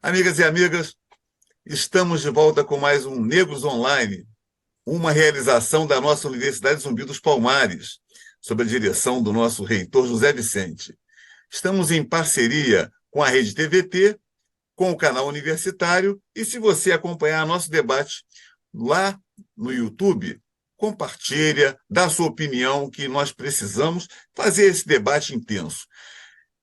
Amigas e amigas, estamos de volta com mais um Negros Online, uma realização da nossa Universidade Zumbi dos Palmares, sob a direção do nosso reitor José Vicente. Estamos em parceria com a Rede TVT, com o canal universitário, e se você acompanhar nosso debate lá no YouTube, compartilha, dá sua opinião, que nós precisamos fazer esse debate intenso.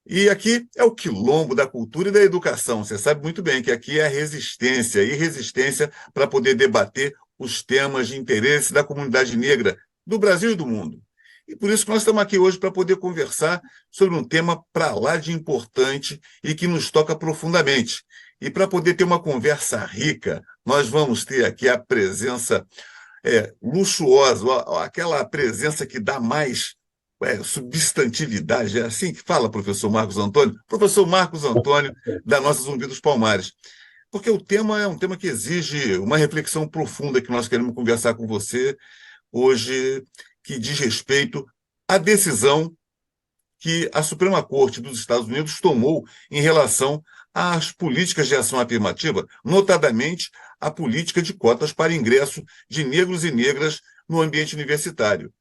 E aqui é o quilombo da cultura e da educação. Você sabe muito bem que aqui é a resistência e resistência para poder debater os temas de interesse da comunidade negra do Brasil e do mundo. E por isso que nós estamos aqui hoje para poder conversar sobre um tema para lá de importante e que nos toca profundamente. E para poder ter uma conversa rica, nós vamos ter aqui a presença luxuosa, aquela presença que dá mais substantividade, é assim que fala, professor Marcos Antônio? Professor Marcos Antônio, da nossa Zumbi dos Palmares. Porque o tema é um tema que exige uma reflexão profunda que nós queremos conversar com você hoje, que diz respeito à decisão que a Suprema Corte dos Estados Unidos tomou em relação às políticas de ação afirmativa, notadamente a política de cotas para ingresso de negros e negras no ambiente universitário.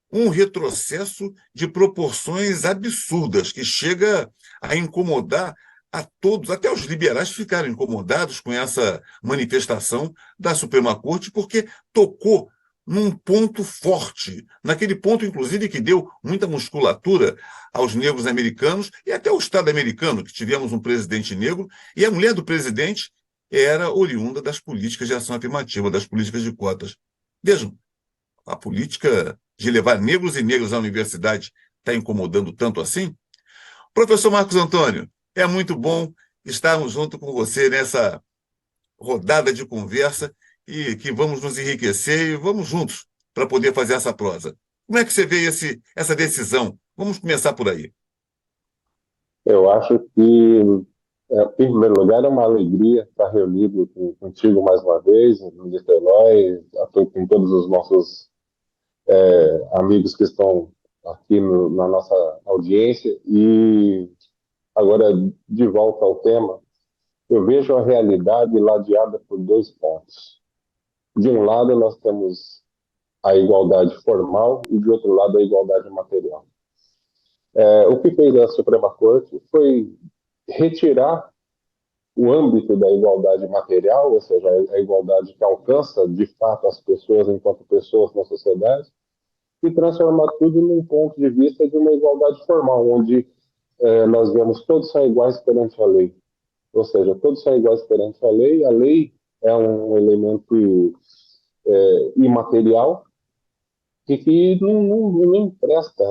Um retrocesso de proporções absurdas que chega a incomodar a todos, até os liberais ficaram incomodados com essa manifestação da Suprema Corte, porque tocou num ponto forte, naquele ponto, inclusive, que deu muita musculatura aos negros americanos e até ao Estado americano, que tivemos um presidente negro, e a mulher do presidente era oriunda das políticas de ação afirmativa, das políticas de cotas. Vejam, a política de levar negros e negras à universidade está incomodando tanto assim? Professor Marcos Antônio, é muito bom estarmos junto com você nessa rodada de conversa e que vamos nos enriquecer e vamos juntos para poder fazer essa prosa. Como é que você vê essa decisão? Vamos começar por aí. Eu acho que, em primeiro lugar, é uma alegria estar reunido contigo mais uma vez, no Niterói, com todos os nossos amigos que estão aqui na nossa audiência. E agora, de volta ao tema, eu vejo a realidade ladeada por dois pontos. De um lado, nós temos a igualdade formal e, de outro lado, a igualdade material. O que fez a Suprema Corte foi retirar o âmbito da igualdade material, ou seja, a igualdade que alcança de fato as pessoas enquanto pessoas na sociedade, e transformar tudo num ponto de vista de uma igualdade formal, onde nós vemos todos são iguais perante a lei. Ou seja, todos são iguais perante a lei é um elemento imaterial que não empresta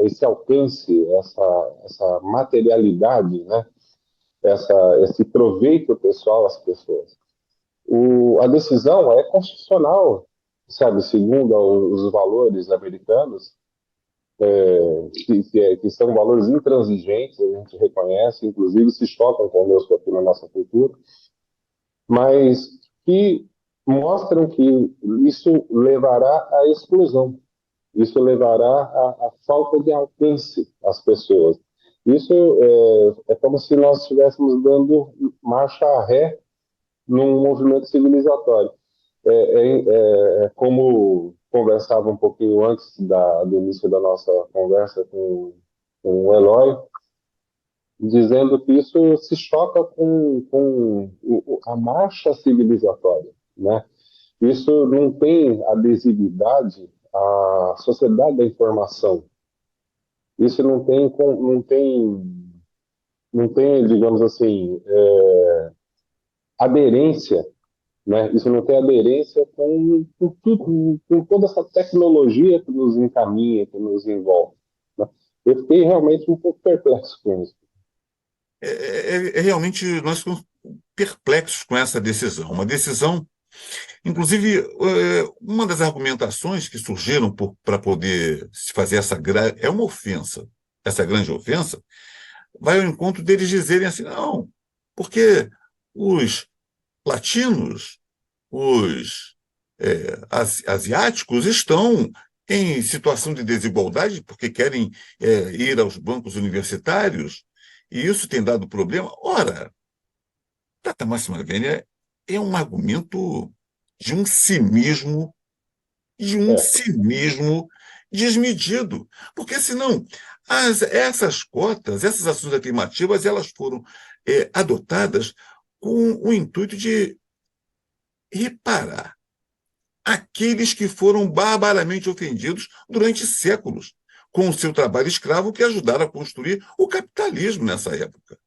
esse alcance, essa materialidade, né? Esse proveito pessoal às pessoas. A decisão é constitucional, sabe, segundo os valores americanos, que são valores intransigentes, a gente reconhece, inclusive se chocam conosco aqui na nossa cultura, mas que mostram que isso levará à exclusão, isso levará à falta de alcance às pessoas. Isso é como se nós estivéssemos dando marcha ré num movimento civilizatório. É como conversava um pouquinho antes do início da nossa conversa com o Eloy, dizendo que isso se choca com a marcha civilizatória, né? Isso não tem adesividade à sociedade da informação. Isso não tem, digamos assim, aderência, né? Isso não tem aderência com toda essa tecnologia que nos encaminha, que nos envolve, né? Eu fiquei realmente um pouco perplexo com isso. Realmente, nós ficamos perplexos com essa decisão. Uma decisão, inclusive, uma das argumentações que surgiram para poder se fazer é uma ofensa, essa grande ofensa, vai ao encontro deles dizerem assim, não, porque os latinos, os asiáticos estão em situação de desigualdade porque querem ir aos bancos universitários e isso tem dado problema. Ora, Tata Márcio Vênia é um argumento de um cinismo, de um É, cinismo desmedido. Porque, senão, essas cotas, essas ações afirmativas, elas foram adotadas com o intuito de reparar aqueles que foram barbaramente ofendidos durante séculos com o seu trabalho escravo que ajudaram a construir o capitalismo nessa época.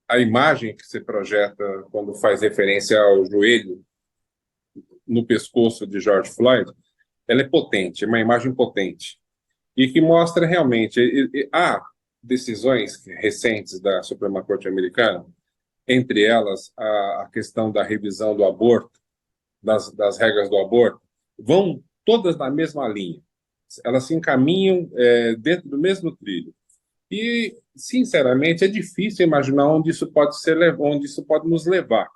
A imagem que se projeta quando faz referência ao joelho no pescoço de George Floyd, ela é potente, é uma imagem potente, e que mostra realmente, há decisões recentes da Suprema Corte Americana, entre elas a questão da revisão do aborto, das regras do aborto, vão todas na mesma linha. Elas se encaminham dentro do mesmo trilho. E, sinceramente, é difícil imaginar onde isso pode nos levar,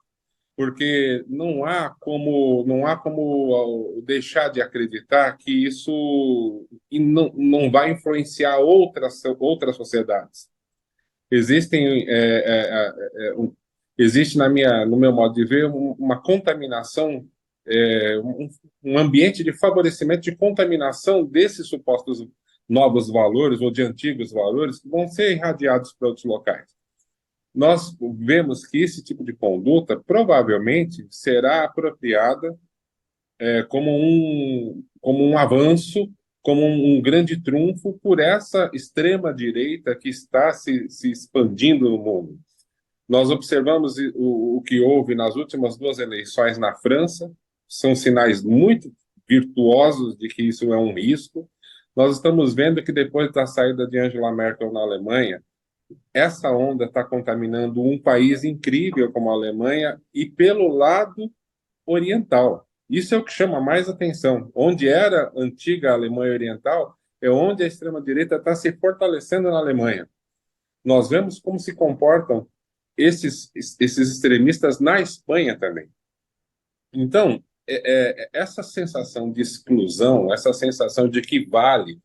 porque não há como deixar de acreditar que isso não vai influenciar outras sociedades. Existem existe no meu modo de ver uma contaminação, um ambiente de favorecimento de contaminação desses supostos novos valores ou de antigos valores que vão ser irradiados para outros locais. Nós vemos que esse tipo de conduta provavelmente será apropriada como um avanço, como um grande trunfo por essa extrema-direita que está se expandindo no mundo. Nós observamos o que houve nas últimas 2 eleições na França, são sinais muito virtuosos de que isso é um risco. Nós estamos vendo que depois da saída de Angela Merkel na Alemanha, essa onda está contaminando um país incrível como a Alemanha e pelo lado oriental. Isso é o que chama mais atenção. Onde era a antiga Alemanha Oriental, é onde a extrema-direita está se fortalecendo na Alemanha. Nós vemos como se comportam esses extremistas na Espanha também. Então, essa sensação de exclusão, essa sensação de que vale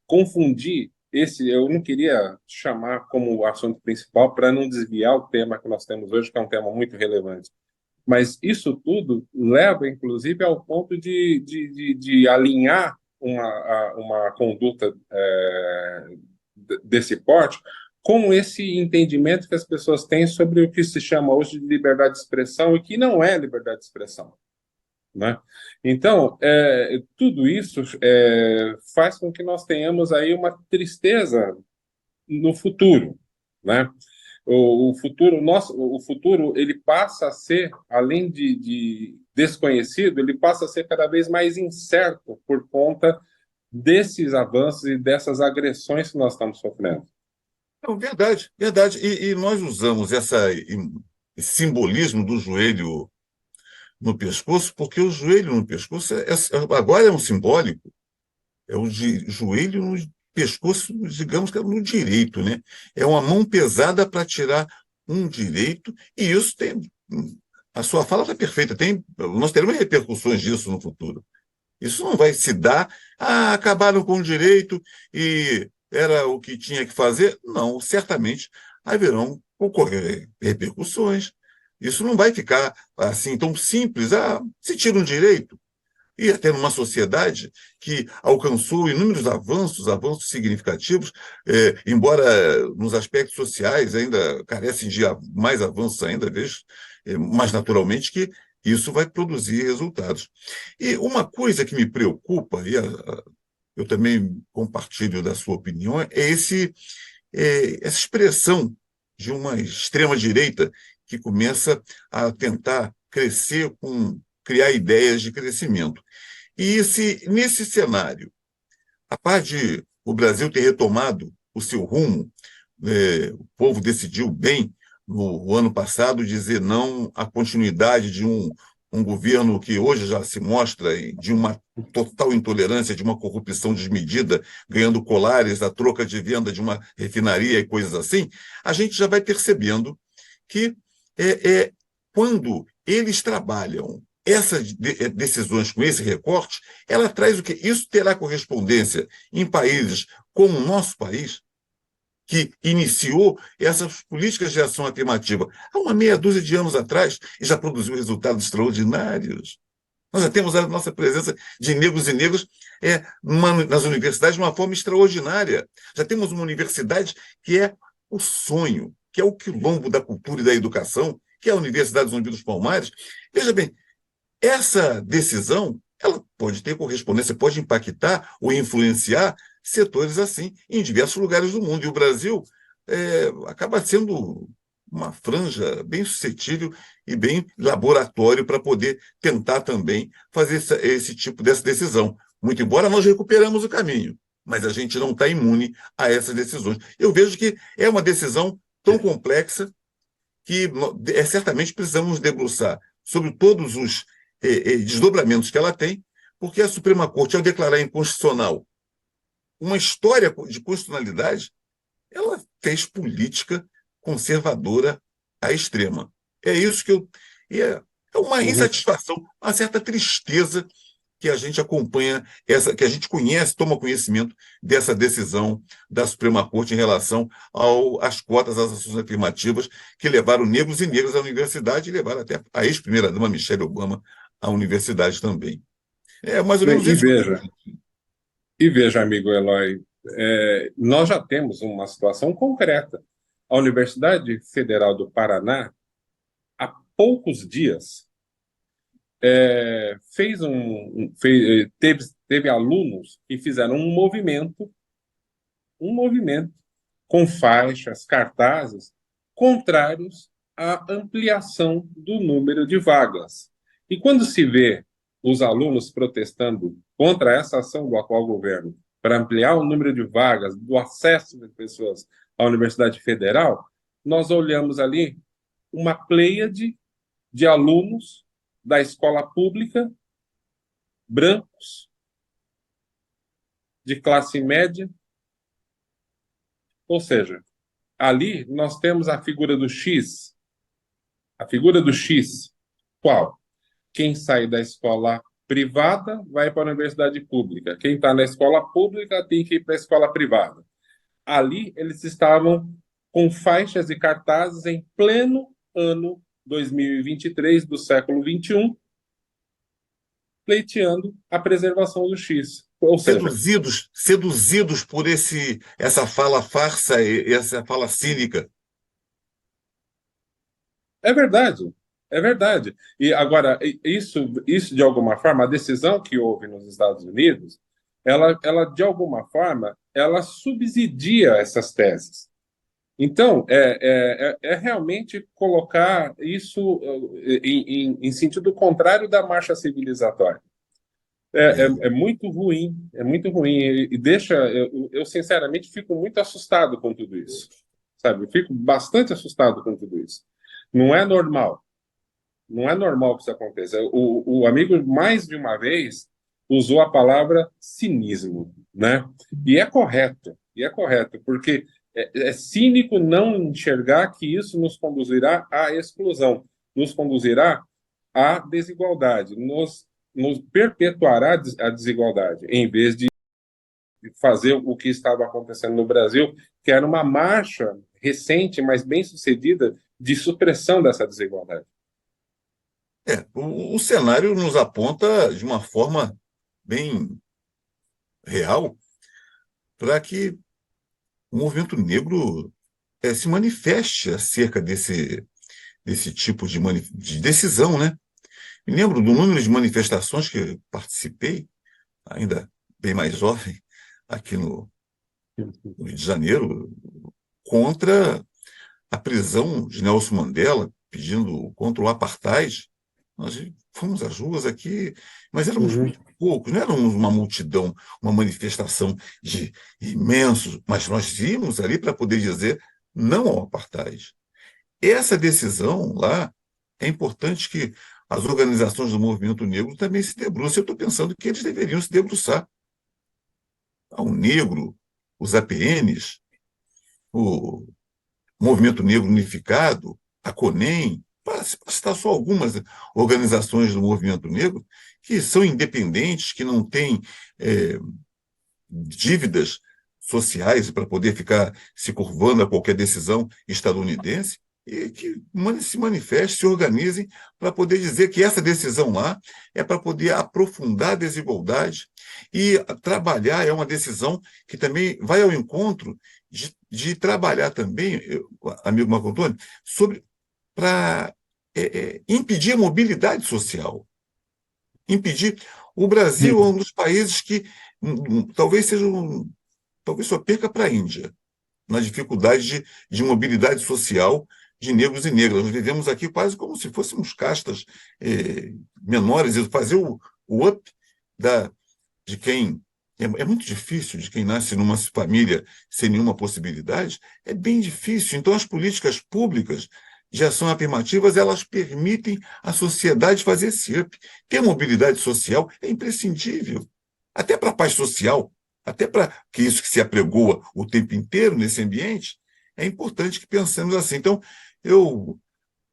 confundir eu não queria chamar como assunto principal para não desviar o tema que nós temos hoje, que é um tema muito relevante. Mas isso tudo leva, inclusive, ao ponto de alinhar uma conduta desse porte com esse entendimento que as pessoas têm sobre o que se chama hoje de liberdade de expressão e que não é liberdade de expressão. Né? Então, tudo isso faz com que nós tenhamos aí uma tristeza no futuro, né? O futuro ele passa a ser, além de desconhecido, ele passa a ser cada vez mais incerto por conta desses avanços e dessas agressões que nós estamos sofrendo. Não, verdade, verdade. E nós usamos esse simbolismo do joelho no pescoço, porque o joelho no pescoço agora é um simbólico, é o joelho no pescoço, digamos que é no direito, né? É uma mão pesada para tirar um direito, e isso tem. A sua fala está perfeita, nós teremos repercussões disso no futuro. Isso não vai se dar, acabaram com o direito e era o que tinha que fazer. Não, certamente haverão ocorrer repercussões. Isso não vai ficar assim tão simples. Se tira um direito. E até numa sociedade que alcançou inúmeros avanços significativos, embora nos aspectos sociais ainda carecem de mais avanços ainda, vejo, mas naturalmente que isso vai produzir resultados. E uma coisa que me preocupa, e eu também compartilho da sua opinião, essa expressão de uma extrema-direita que começa a tentar crescer criar ideias de crescimento. E nesse cenário, a parte de o Brasil ter retomado o seu rumo, o povo decidiu bem no ano passado dizer não à continuidade de um governo que hoje já se mostra de uma total intolerância, de uma corrupção desmedida, ganhando colares à troca de venda de uma refinaria e coisas assim, a gente já vai percebendo que quando eles trabalham essas decisões com esse recorte, ela traz o quê? Isso terá correspondência em países como o nosso país, que iniciou essas políticas de ação afirmativa há uma meia dúzia de anos atrás e já produziu resultados extraordinários. Nós já temos a nossa presença de negros e negras nas universidades de uma forma extraordinária. Já temos uma universidade que é o sonho, que é o quilombo da cultura e da educação, que é a Universidade Zumbi dos Palmares. Veja bem, essa decisão ela pode ter correspondência, pode impactar ou influenciar setores assim em diversos lugares do mundo. E o Brasil acaba sendo uma franja bem suscetível e bem laboratório para poder tentar também fazer esse tipo dessa decisão. Muito embora nós recuperamos o caminho, mas a gente não está imune a essas decisões. Eu vejo que é uma decisão tão complexa que certamente precisamos nos debruçar sobre todos os desdobramentos que ela tem, porque a Suprema Corte, ao declarar inconstitucional uma história de constitucionalidade, ela fez política conservadora à extrema. É isso que é uma insatisfação, uma certa tristeza que a gente acompanha, que a gente conhece, toma conhecimento dessa decisão da Suprema Corte em relação às cotas, às ações afirmativas que levaram negros e negras à universidade e levaram até a ex-primeira-dama Michelle Obama à universidade também. É mais ou menos isso. E veja, amigo Eloy, nós já temos uma situação concreta. A Universidade Federal do Paraná, há poucos dias, teve alunos que fizeram um movimento com faixas, cartazes, contrários à ampliação do número de vagas. E quando se vê os alunos protestando contra essa ação do atual governo para ampliar o número de vagas, do acesso das pessoas à Universidade Federal, nós olhamos ali uma pleiade de alunos da escola pública, brancos, de classe média. Ou seja, ali nós temos a figura do X. A figura do X, qual? Quem sai da escola privada vai para a universidade pública. Quem está na escola pública tem que ir para a escola privada. Ali eles estavam com faixas e cartazes em pleno ano 2023 do século XXI, pleiteando a preservação do X. Ou seja, seduzidos por essa fala farsa e essa fala cínica. É verdade. É verdade. E agora, isso de alguma forma, a decisão que houve nos Estados Unidos, ela de alguma forma, ela subsidia essas teses. Então, é realmente colocar isso em sentido contrário da marcha civilizatória. É muito ruim, e eu sinceramente fico muito assustado com tudo isso, sabe? Eu fico bastante assustado com tudo isso. Não é normal que isso aconteça. O amigo, mais de uma vez, usou a palavra cinismo, né? E é correto, porque é cínico não enxergar que isso nos conduzirá à exclusão, nos conduzirá à desigualdade, nos perpetuará a desigualdade, em vez de fazer o que estava acontecendo no Brasil, que era uma marcha recente, mas bem sucedida, de supressão dessa desigualdade. O cenário nos aponta de uma forma bem real para que o movimento negro se manifeste acerca desse tipo de decisão, né? Me lembro do número de manifestações que participei, ainda bem mais jovem, aqui no Rio de Janeiro, contra a prisão de Nelson Mandela, pedindo contra o apartheid. Nós fomos às ruas aqui, mas éramos muito poucos, não éramos uma multidão, uma manifestação de imensos, mas nós íamos ali para poder dizer não ao apartheid. Essa decisão lá, é importante que as organizações do movimento negro também se debrucem. Eu estou pensando que eles deveriam se debruçar. O Negro, os APNs, o Movimento Negro Unificado, a CONEM, para citar só algumas organizações do movimento negro, que são independentes, que não têm dívidas sociais para poder ficar se curvando a qualquer decisão estadunidense e que se manifestem, se organizem para poder dizer que essa decisão lá é para poder aprofundar a desigualdade e trabalhar, é uma decisão que também vai ao encontro de trabalhar também, amigo Marco Antônio, para impedir a mobilidade social. Impedir. O Brasil é um dos países que talvez talvez só perca para a Índia na dificuldade de mobilidade social de negros e negras. Nós vivemos aqui quase como se fôssemos castas menores, e fazer o up de quem. É muito difícil, de quem nasce numa família sem nenhuma possibilidade, é bem difícil. Então, as políticas públicas de ação afirmativas, elas permitem à sociedade fazer esse up. Ter mobilidade social é imprescindível, até para a paz social, até para que isso que se apregoa o tempo inteiro nesse ambiente, é importante que pensemos assim. Então, eu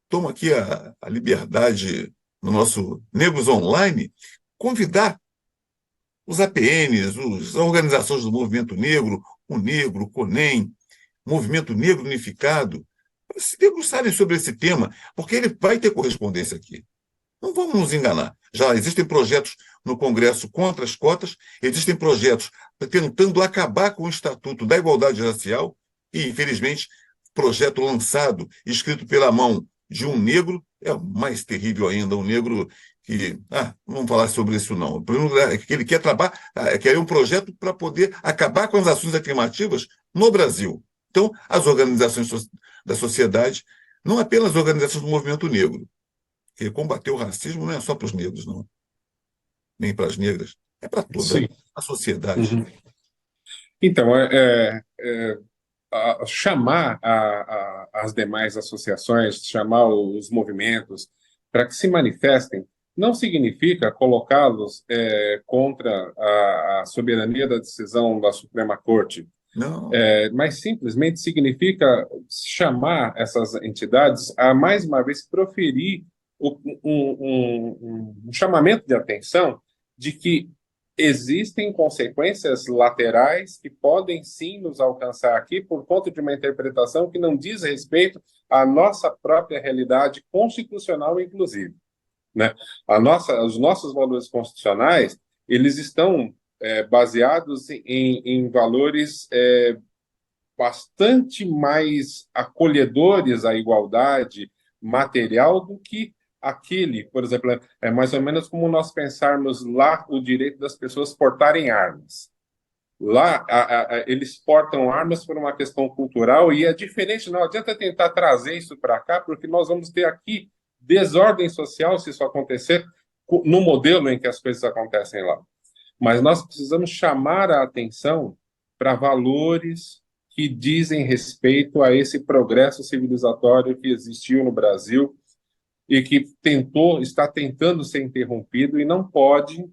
tomo aqui a liberdade, no nosso Negros Online, convidar os APNs, as organizações do Movimento Negro, o Negro, o CONEM, Movimento Negro Unificado, para se debruçarem sobre esse tema, porque ele vai ter correspondência aqui. Não vamos nos enganar. Já existem projetos no Congresso contra as cotas, existem projetos tentando acabar com o Estatuto da Igualdade Racial, e, infelizmente, projeto lançado, escrito pela mão de um negro, é mais terrível ainda, um negro que... não vamos falar sobre isso, não. Ele quer quer um projeto para poder acabar com as ações afirmativas no Brasil. Então, as organizações da sociedade, não apenas as organizações do movimento negro, porque combater o racismo não é só para os negros, não, nem para as negras, é para toda a sociedade. Uhum. Então, chamar as demais associações, chamar os movimentos para que se manifestem, não significa colocá-los contra a soberania da decisão da Suprema Corte. Não. Mas simplesmente significa chamar essas entidades a, mais uma vez, proferir um chamamento de atenção de que existem consequências laterais que podem sim nos alcançar aqui por conta de uma interpretação que não diz respeito à nossa própria realidade constitucional, inclusive, né? Os nossos valores constitucionais, eles estão baseados em valores bastante mais acolhedores à igualdade material do que aquele, por exemplo, é mais ou menos como nós pensarmos lá o direito das pessoas portarem armas. Lá, eles portam armas por uma questão cultural e é diferente, não adianta tentar trazer isso para cá, porque nós vamos ter aqui desordem social se isso acontecer no modelo em que as coisas acontecem lá. Mas nós precisamos chamar a atenção para valores que dizem respeito a esse progresso civilizatório que existiu no Brasil e que está tentando ser interrompido e não pode.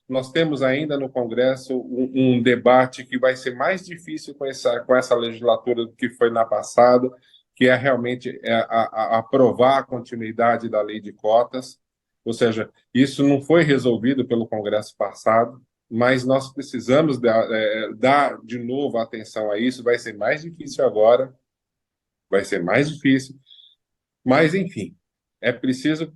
Nós temos ainda no Congresso um debate que vai ser mais difícil com essa legislatura do que foi na passada, que é realmente aprovar a continuidade da lei de cotas. Ou seja, isso não foi resolvido pelo Congresso passado, mas nós precisamos dar de novo atenção a isso. Vai ser mais difícil agora, vai ser mais difícil, mas, enfim, é preciso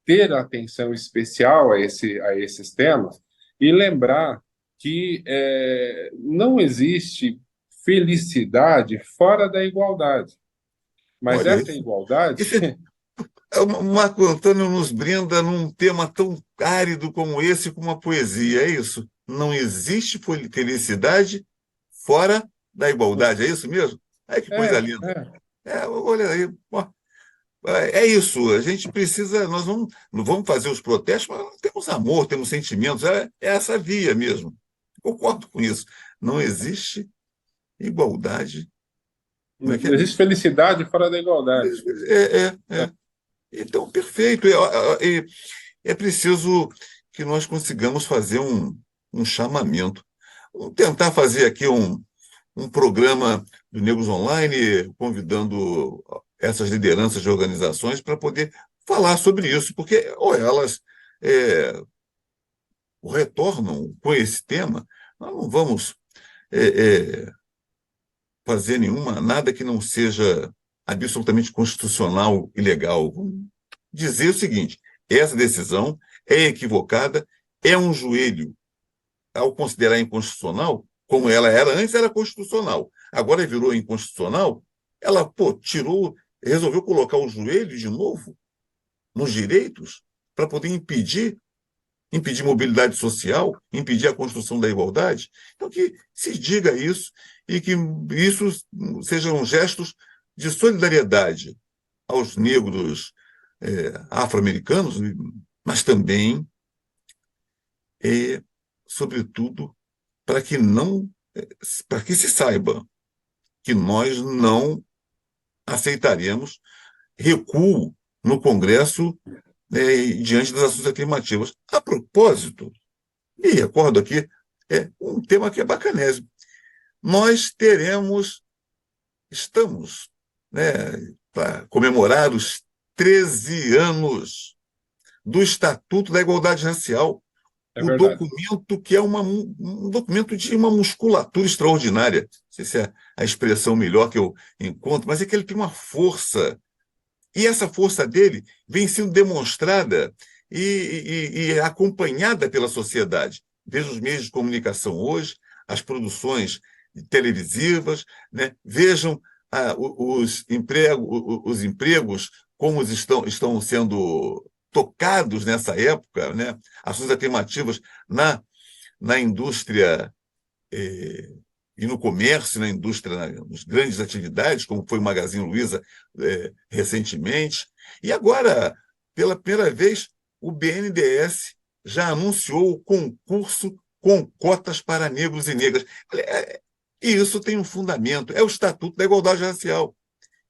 ter atenção especial a esses temas e lembrar que não existe felicidade fora da igualdade. Mas Olha, essa igualdade... O Marco Antônio nos brinda num tema tão árido como esse, com uma poesia, é isso? Não existe felicidade fora da igualdade, é isso mesmo? Ai, que coisa linda. Olha aí, é isso, a gente precisa, nós não vamos fazer os protestos, mas nós temos amor, temos sentimentos, é essa via mesmo. Concordo com isso. Não existe igualdade. Não existe felicidade fora da igualdade. Então, perfeito. É preciso que nós consigamos fazer um chamamento. Vamos tentar fazer aqui um programa do Negros Online, convidando essas lideranças de organizações para poder falar sobre isso, porque elas retornam com esse tema. Nós não vamos fazer nada que não seja absolutamente constitucional e legal. Vamos dizer o seguinte: essa decisão é equivocada, é um joelho, ao considerar inconstitucional, como ela era antes, era constitucional, agora virou inconstitucional, ela, resolveu colocar o joelho de novo nos direitos para poder impedir mobilidade social, impedir a construção da igualdade. Então, que se diga isso e que isso sejam gestos de solidariedade aos negros afro-americanos, mas também, sobretudo, para que se saiba que nós não aceitaremos recuo no Congresso diante das ações afirmativas. A propósito, me recordo aqui, um tema que é bacanésimo. Nós estamos, para comemorar os 13 anos do Estatuto da Igualdade Racial, documento que é um documento de uma musculatura extraordinária. Não sei se é a expressão melhor que eu encontro, mas é que ele tem uma força. E essa força dele vem sendo demonstrada e acompanhada pela sociedade. Veja os meios de comunicação hoje, as produções televisivas, né? Vejam os empregos, como estão sendo tocados nessa época, né? Ações afirmativas na indústria e no comércio, na indústria, nas grandes atividades, como foi o Magazine Luiza recentemente. E agora, pela primeira vez, o BNDES já anunciou o concurso com cotas para negros e negras. E isso tem um fundamento, é o Estatuto da Igualdade Racial,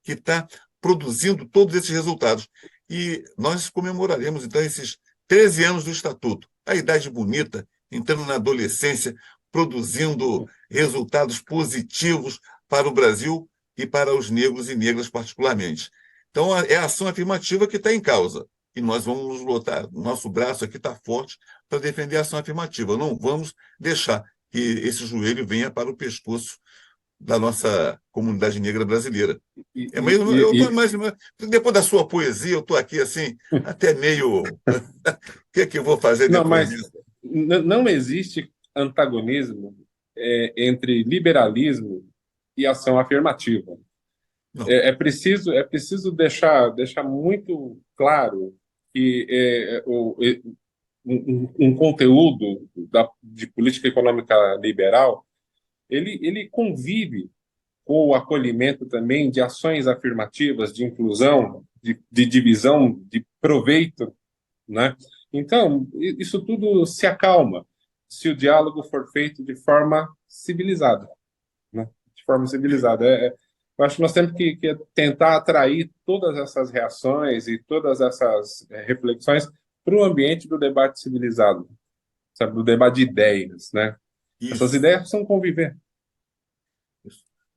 que está produzindo todos esses resultados. E nós comemoraremos, então, esses 13 anos do Estatuto, a idade bonita, entrando na adolescência, produzindo resultados positivos para o Brasil e para os negros e negras particularmente. Então, é a ação afirmativa que está em causa. E nós vamos nos lutar. O nosso braço aqui está forte para defender a ação afirmativa. Não vamos deixar que esse joelho venha para o pescoço da nossa comunidade negra brasileira. Depois da sua poesia, eu estou aqui assim, até meio... O que eu vou fazer depois disso? Não existe antagonismo entre liberalismo e ação afirmativa. É preciso deixar muito claro que um conteúdo de política econômica liberal ele convive com o acolhimento também de ações afirmativas, de inclusão, de divisão, de proveito, né? Então, isso tudo se acalma se o diálogo for feito de forma civilizada, né? De forma civilizada. Eu acho que nós temos que tentar atrair todas essas reações e todas essas reflexões para o ambiente do debate civilizado, sabe? Do debate de ideias, né? Isso. Essas ideias precisam conviver.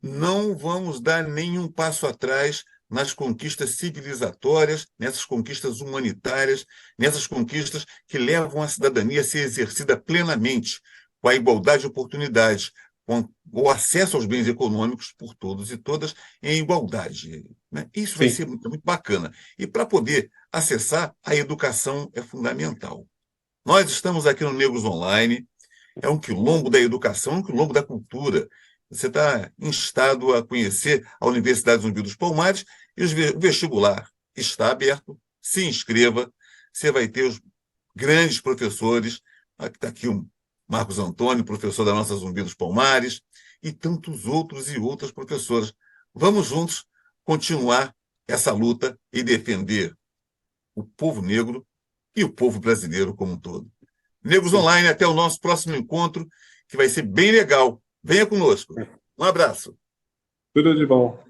Não vamos dar nenhum passo atrás nas conquistas civilizatórias, nessas conquistas humanitárias, nessas conquistas que levam a cidadania a ser exercida plenamente, com a igualdade de oportunidades, com o acesso aos bens econômicos por todos e todas em igualdade, né? Isso vai ser muito, muito bacana. E para poder acessar, a educação é fundamental. Nós estamos aqui no Negros Online, é um quilombo da educação, um quilombo da cultura. Você está instado a conhecer a Universidade Zumbi dos Palmares e o vestibular está aberto. Se inscreva, você vai ter os grandes professores. Está aqui o Marcos Antônio, professor da nossa Zumbi dos Palmares, e tantos outros e outras professoras. Vamos juntos continuar essa luta e defender o povo negro e o povo brasileiro como um todo. Negros Online, até o nosso próximo encontro, que vai ser bem legal. Venha conosco. Um abraço. Tudo de bom.